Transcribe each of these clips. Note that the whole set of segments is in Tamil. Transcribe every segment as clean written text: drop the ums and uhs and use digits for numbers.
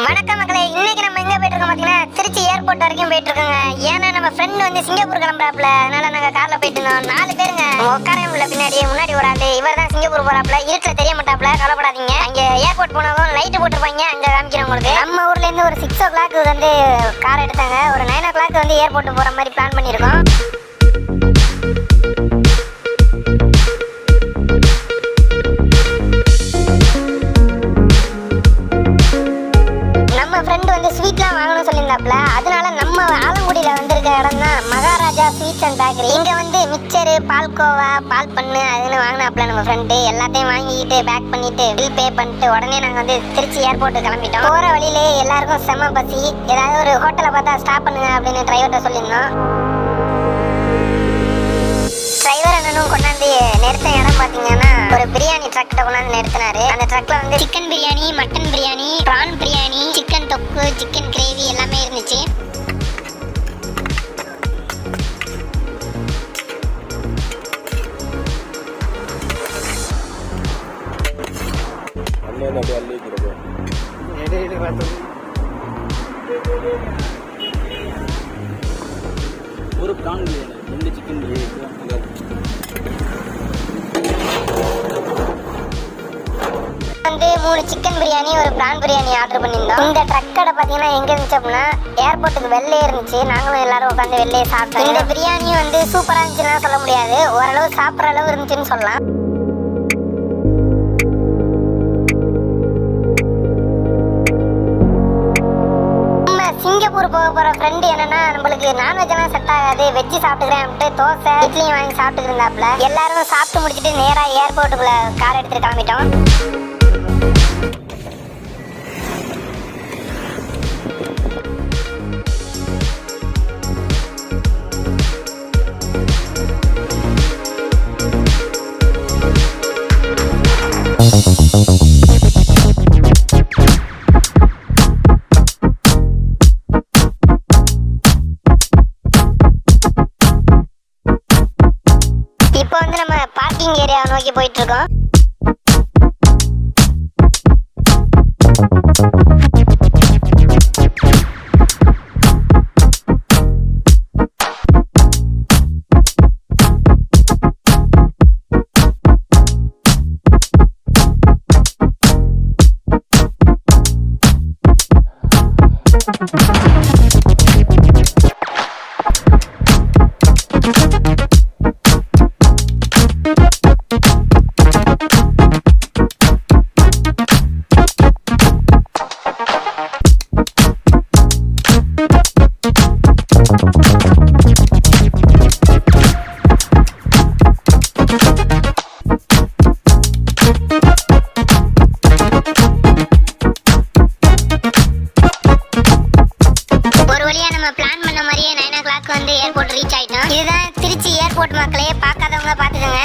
வணக்கம் மக்களே, இன்னைக்கு நம்ம எங்க போயிட்டு இருக்கோம் பாத்தீங்கன்னா திருச்சி ஏர்போர்ட் வரைக்கும் போயிட்டு இருக்கோங்க. ஏன்னா நம்ம ஃப்ரெண்ட் வந்து சிங்கப்பூர் கிளம்புறாப்ல, அதனால நாங்க கார்ல போயிட்டு இருந்தோம். 4 பேருங்க உட்காரம் உள்ள முன்னாடி ஒரு ஆளு. இவர் தான் சிங்கப்பூர் போறாப்ல. இருட்டுல தெரிய மாட்டாப்ல, கவலைப்படாதீங்க. அங்க ஏர்போர்ட் போனதும் லைட் போட்டுருப்பாங்க, அங்க காமிக்கிறேன் உங்களுக்கு. நம்ம ஊர்ல இருந்து ஒரு 6 o'clock வந்து கார் எடுத்தாங்க. ஒரு 9 o'clock வந்து ஏர்போர்ட் போற மாதிரி பிளான் பண்ணிருக்கோம். ஸ்வீட்லாம் வாங்கணும்னு சொல்லியிருந்தாப்ல, அதனால நம்ம ஆலங்குடியில வந்திருக்க இடம் தான் மகாராஜா ஸ்வீட்ஸ் அண்ட் பேக்கரி. இங்க வந்து மிக்சரு, பால்கோவா, பால் பண்ணு அதுன்னு வாங்கினாப்ல நம்ம ஃப்ரெண்டு. எல்லாத்தையும் வாங்கிட்டு பேக் பண்ணிட்டு பில் பே பண்ணிட்டு உடனே நாங்க வந்து திருச்சி ஏர்போர்ட் கிளம்பிட்டோம். போற வழியிலே எல்லாருக்கும் செம பசி. ஏதாவது ஒரு ஹோட்டலை பார்த்தா ஸ்டாப் பண்ணுங்க அப்படின்னு டிரைவர்கிட்ட சொல்லியிருந்தோம். டிரைவர் அண்ணனும் கொண்டாந்து நிறுத்த இடம் பாத்தீங்கன்னா ஒரு பிரியாணி ட்ரக் கொண்டாந்து நிறுத்தினாரு. அந்த ட்ரக்ல வந்து சிக்கன் பிரியாணி, மட்டன் பிரியாணி, பிரான் பிரியாணி, சிக்கன் தொக்கு, சிக்கன் கிரேவி எல்லாமே இருந்துச்சு. ஒரு பிரான் பிரியாணி, 2 சிக்கன் பிரியாணி, வந்து 3 சிக்கன் பிரியாணி, ஒரு பிரான் பிரியாணி ஆர்டர் பண்ணியிருந்தோம். இந்த ட்ரக் கடை பார்த்தீங்கன்னா எங்க இருந்துச்சு அப்படின்னா ஏர்போர்ட்டுக்கு வெளிலே இருந்துச்சு. நாங்களும் எல்லாரும் உட்காந்து வெளிலே சாப்பிட்டோம். இந்த பிரியாணியும் வந்து சூப்பராக இருந்துச்சுன்னா சொல்ல முடியாது, ஓரளவு சாப்பிட்ற அளவு இருந்துச்சுன்னு சொல்லலாம். சிங்கப்பூர் போக போற ஃப்ரெண்டு என்னன்னா நம்மளுக்கு நான்வெஜ் எல்லாம் செட் ஆகாது, வெஜ்ஜு சாப்பிட்டுக்கிறேன் அப்படின்ட்டு தோசை இட்லியும் வாங்கி சாப்பிட்டு இருந்தாப்ல. எல்லாரும் சாப்பிட்டு முடிச்சுட்டு நேரா ஏர்போர்ட்டுக்குள்ள கார் எடுத்துட்டு கிளம்பிட்டோம். இப்போ வந்து நம்ம பார்க்கிங் ஏரியாவை நோக்கி போயிட்டு இருக்கோம். பிளான் பண்ண மாதிரியே 9 o'clock வந்து ஏர்போர்ட் ரீச் ஆயிட்டோம். இதுதான் திருச்சி ஏர்போர்ட் மக்களே, பார்க்காதவங்க பார்த்துக்கோங்க.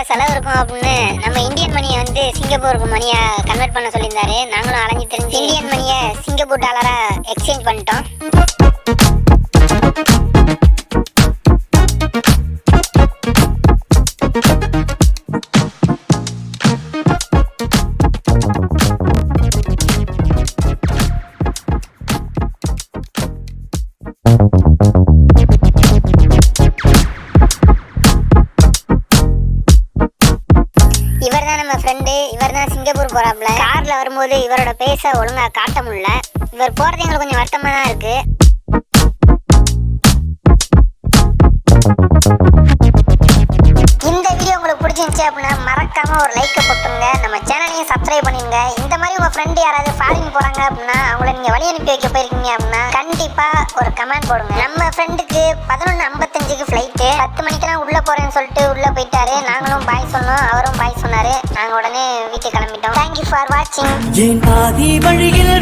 செலவு இருக்கும் அப்படின்னு நம்ம இந்தியன் மணியை வந்து சிங்கப்பூருக்கு மணியா கன்வெர்ட் பண்ண சொல்லியிருந்தாரு. நாங்களும் அலைஞ்சு தெரிஞ்சு இந்தியன் மணியை சிங்கப்பூர் டாலரா எக்ஸ்சேஞ்ச் பண்ணிட்டோம். இவர் தான் சிங்கப்பூர் போறாப்ல. கார்ல வரும்போது இவரோட பேச ஒழுங்கா காட்ட முடியல. இவர் போறது எங்களுக்கு கொஞ்சம் வருத்தமா தான் இருக்கு. இந்த வீடியோ உங்களுக்கு பிடிச்சிருந்துச்சு அப்படின்னா மறக்காம ஒரு லைக் போட்டுருங்க. நம்ம சேனலையும் சப்ஸ்கிரைப் பண்ணிருங்க. இந்த மாதிரி உங்க ஃப்ரெண்ட் யாராவது ஃபாரின் போறாங்க அப்படின்னா அவங்கள நீங்க வழி அனுப்பி வைக்க போயிருக்கீங்க அப்படின்னா கண்டிப்பா ஒரு கமெண்ட் போடுங்க. நம்ம ஃப்ரெண்டுக்கு 11:55 5:05க்கு ஃப்ளைட்டு. 10 மணிக்கெல்லாம் உள்ள போறேன்னு சொல்லிட்டு உள்ள போயிட்டாரு. நாங்களும் பாய் சொன்னோம், அவரும் பாய் சொன்னாரு. நாங்க உடனே வீட்டுக்கு கிளம்பிட்டோம். தேங்க்யூ ஃபார் வாட்சிங். என் பாதி வழியில்